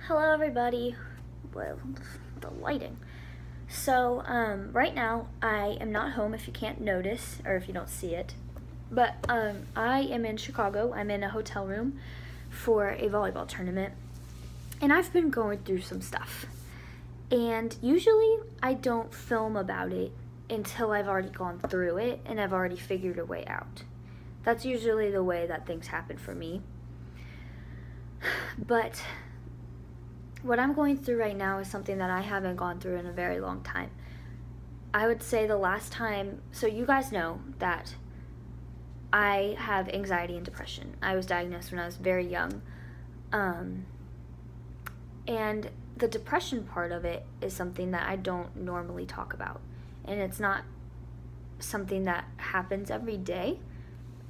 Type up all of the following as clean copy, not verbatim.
Hello everybody. Well, the lighting. So, right now I am not home if you can't notice or if you don't see it. But I am in Chicago. I'm in a hotel room for a volleyball tournament. And I've been going through some stuff. And usually I don't film about it until I've already gone through it and I've already figured a way out. That's usually the way that things happen for me. But what I'm going through right now is something that I haven't gone through in a very long time. I would say the last time, so you guys know that I have anxiety and depression. I was diagnosed when I was very young. And the depression part of it is something that I don't normally talk about. And it's not something that happens every day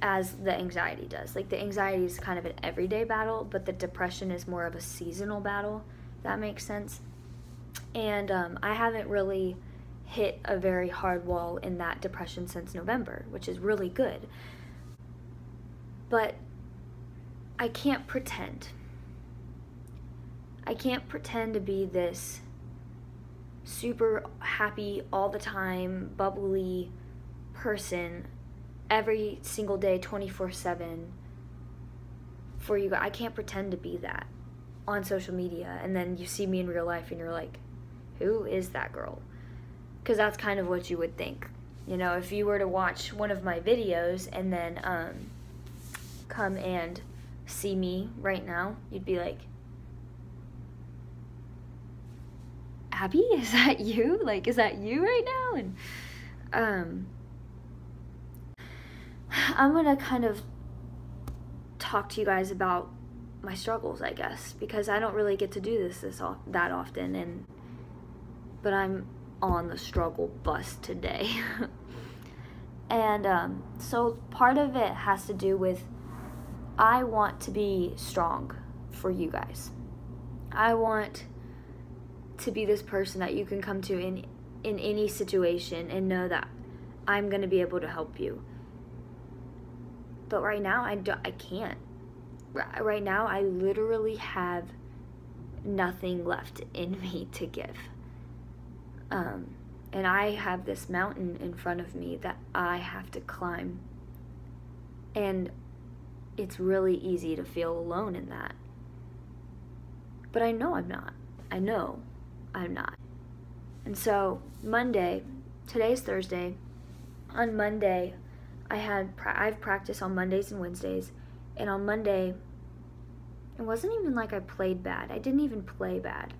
as the anxiety does. Like the anxiety is kind of an everyday battle, but the depression is more of a seasonal battle. That makes sense. And I haven't really hit a very hard wall in that depression since November, which is really good. But I can't pretend. I can't pretend to be this super happy all the time, bubbly person every single day, 24/7 for you guys. I can't pretend to be that on social media, and then you see me in real life and you're like, who is that girl? Because that's kind of what you would think. You know, if you were to watch one of my videos and then come and see me right now, you'd be like, Abby, is that you? Like, is that you right now? And I'm gonna kind of talk to you guys about my struggles, I guess, because I don't really get to do this that often, but I'm on the struggle bus today. And so part of it has to do with I want to be strong for you guys. I want to be this person that you can come to in any situation and know that I'm going to be able to help you. But right now I can't. Right now I literally have nothing left in me to give. And I have this mountain in front of me that I have to climb. And it's really easy to feel alone in that. But I know I'm not. I know I'm not. And so Monday, today's Thursday, on Monday I've practiced on Mondays and Wednesdays, and on Monday it wasn't even like I played bad. I didn't even play bad.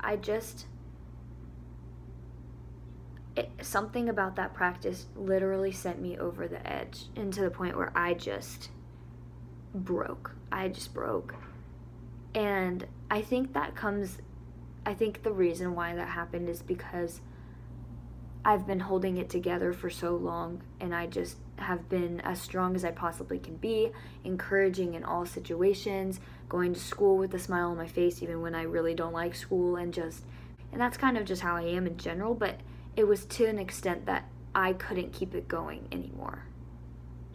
Something about that practice literally sent me over the edge, and to the point where I just broke. And I think the reason why that happened is because I've been holding it together for so long, and I just have been as strong as I possibly can be, encouraging in all situations, going to school with a smile on my face even when I really don't like school, and that's kind of just how I am in general. But it was to an extent that I couldn't keep it going anymore,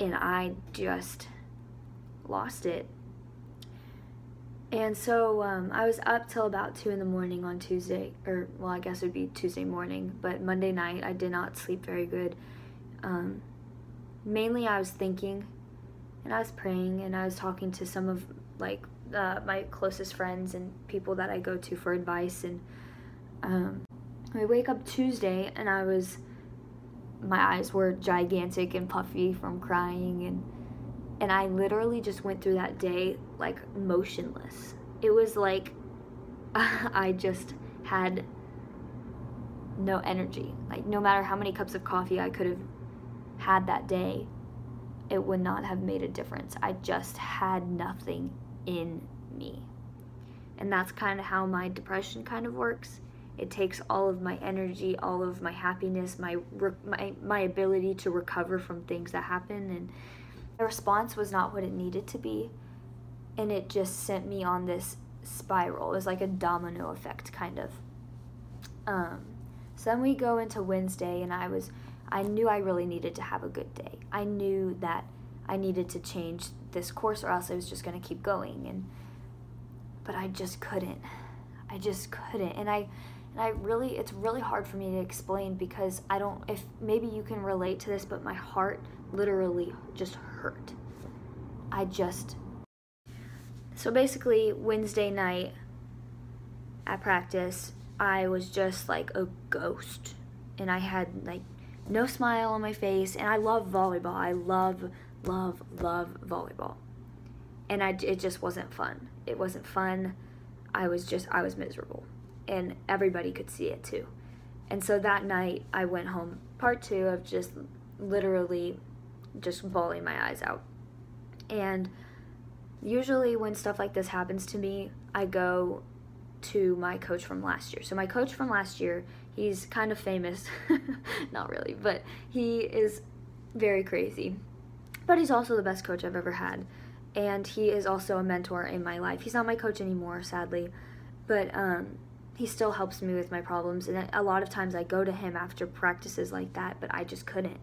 and I just lost it. And so I was up till about 2 in the morning on Tuesday, or well, I guess it would be Tuesday morning, but Monday night I did not sleep very good. Mainly I was thinking, and I was praying, and I was talking to some of my closest friends and people that I go to for advice. And I wake up Tuesday and my eyes were gigantic and puffy from crying, and I literally just went through that day like motionless. It was like I just had no energy. Like no matter how many cups of coffee I could have had that day, it would not have made a difference. I just had nothing in me. And that's kind of how my depression kind of works. It takes all of my energy, all of my happiness, my ability to recover from things that happen, and the response was not what it needed to be, and it just sent me on this spiral. It was like a domino effect, kind of. So then we go into Wednesday, and I knew I really needed to have a good day. I knew that I needed to change this course, or else I was just going to keep going. But I just couldn't. I just couldn't. And I really, it's really hard for me to explain, because I don't, if maybe you can relate to this, but my heart literally just hurt. So basically, Wednesday night at practice, I was just like a ghost. And I had like no smile on my face. And I love volleyball. I love volleyball. And it just wasn't fun. It wasn't fun. I was miserable. And everybody could see it too. And so that night, I went home. Part 2 of just literally just bawling my eyes out. And usually when stuff like this happens to me, I go to my coach from last year. So my coach from last year, he's kind of famous. Not really, but he is very crazy. But he's also the best coach I've ever had. And he is also a mentor in my life. He's not my coach anymore, sadly. But he still helps me with my problems. And a lot of times I go to him after practices like that, but I just couldn't.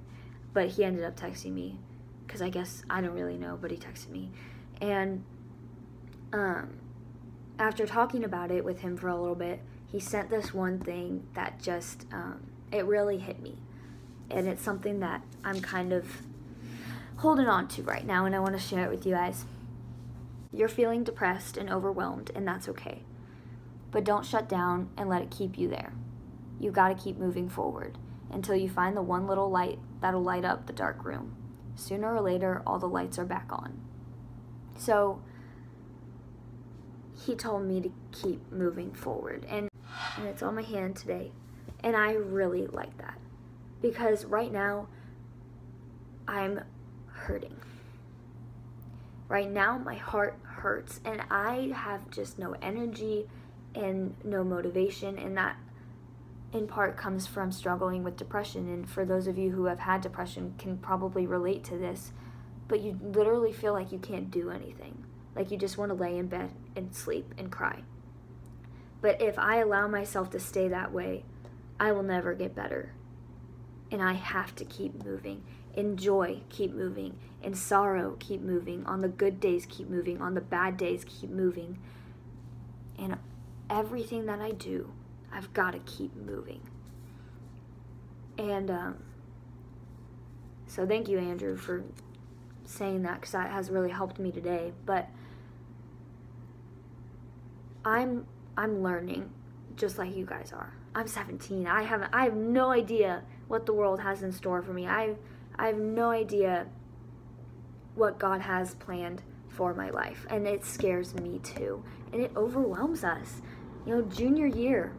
But he ended up texting me, because I guess, I don't really know, but he texted me. And after talking about it with him for a little bit, he sent this one thing that just, it really hit me. And it's something that I'm kind of holding on to right now, and I want to share it with you guys. You're feeling depressed and overwhelmed, and that's okay. But don't shut down and let it keep you there. You got to keep moving forward until you find the one little light that'll light up the dark room. Sooner or later, all the lights are back on. So he told me to keep moving forward, and it's on my hand today. And I really like that, because right now I'm hurting. Right now my heart hurts, and I have just no energy and no motivation, and that in part comes from struggling with depression. And for those of you who have had depression can probably relate to this, but you literally feel like you can't do anything. Like you just want to lay in bed and sleep and cry. But if I allow myself to stay that way, I will never get better. And I have to keep moving. In joy, keep moving. In sorrow, keep moving. On the good days, keep moving. On the bad days, keep moving. And everything that I do, I've got to keep moving. And so thank you, Andrew, for saying that, because that has really helped me today. But I'm learning just like you guys are. I'm 17. I have no idea what the world has in store for me. I have no idea what God has planned for my life, and it scares me too, and it overwhelms us. You know, junior year,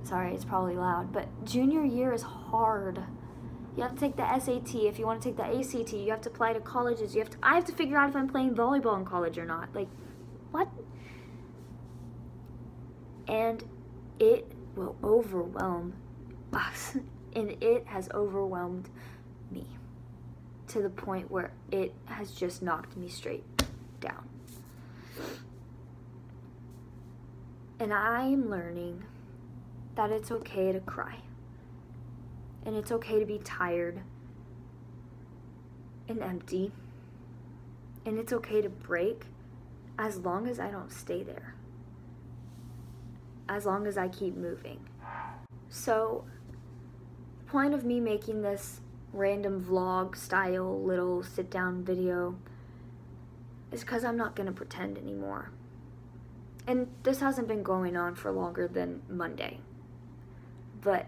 sorry, it's probably loud, but junior year is hard. You have to take the SAT. If you want to take the ACT, you have to apply to colleges. I have to figure out if I'm playing volleyball in college or not. Like, what? And it will overwhelm us. And it has overwhelmed me to the point where it has just knocked me straight down. And I'm learning that it's okay to cry. And it's okay to be tired and empty. And it's okay to break, as long as I don't stay there. As long as I keep moving. So, the point of me making this random vlog style little sit down video is because I'm not going to pretend anymore. And this hasn't been going on for longer than Monday. But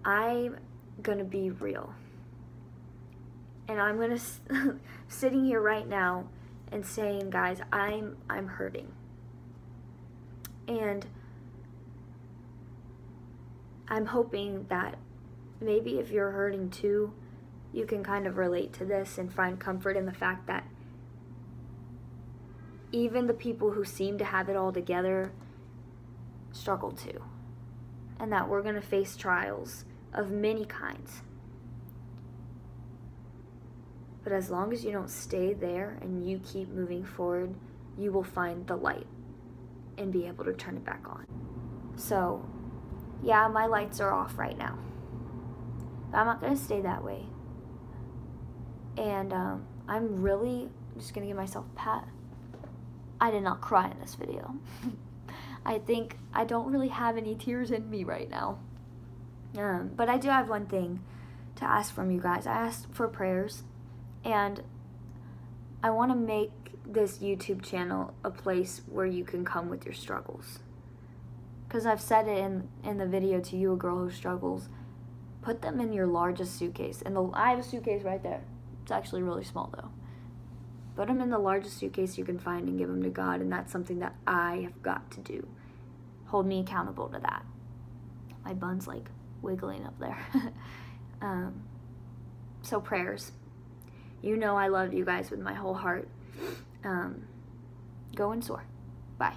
I'm going to be real. And I'm going to sitting here right now and saying, guys, I'm hurting. And I'm hoping that maybe if you're hurting too, you can kind of relate to this and find comfort in the fact that even the people who seem to have it all together struggle too. And that we're going to face trials of many kinds. But as long as you don't stay there and you keep moving forward, you will find the light and be able to turn it back on. So, yeah, my lights are off right now. But I'm not going to stay that way. And I'm really just going to give myself a pat. I did not cry in this video. I think I don't really have any tears in me right now. But I do have one thing to ask from you guys. I asked for prayers, and I want to make this YouTube channel a place where you can come with your struggles. Because I've said it in the video to you, a girl who struggles. Put them in your largest suitcase. And I have a suitcase right there. It's actually really small though. Put them in the largest suitcase you can find and give them to God. And that's something that I have got to do. Hold me accountable to that. My bun's like wiggling up there. So prayers. You know I love you guys with my whole heart. Go and soar. Bye.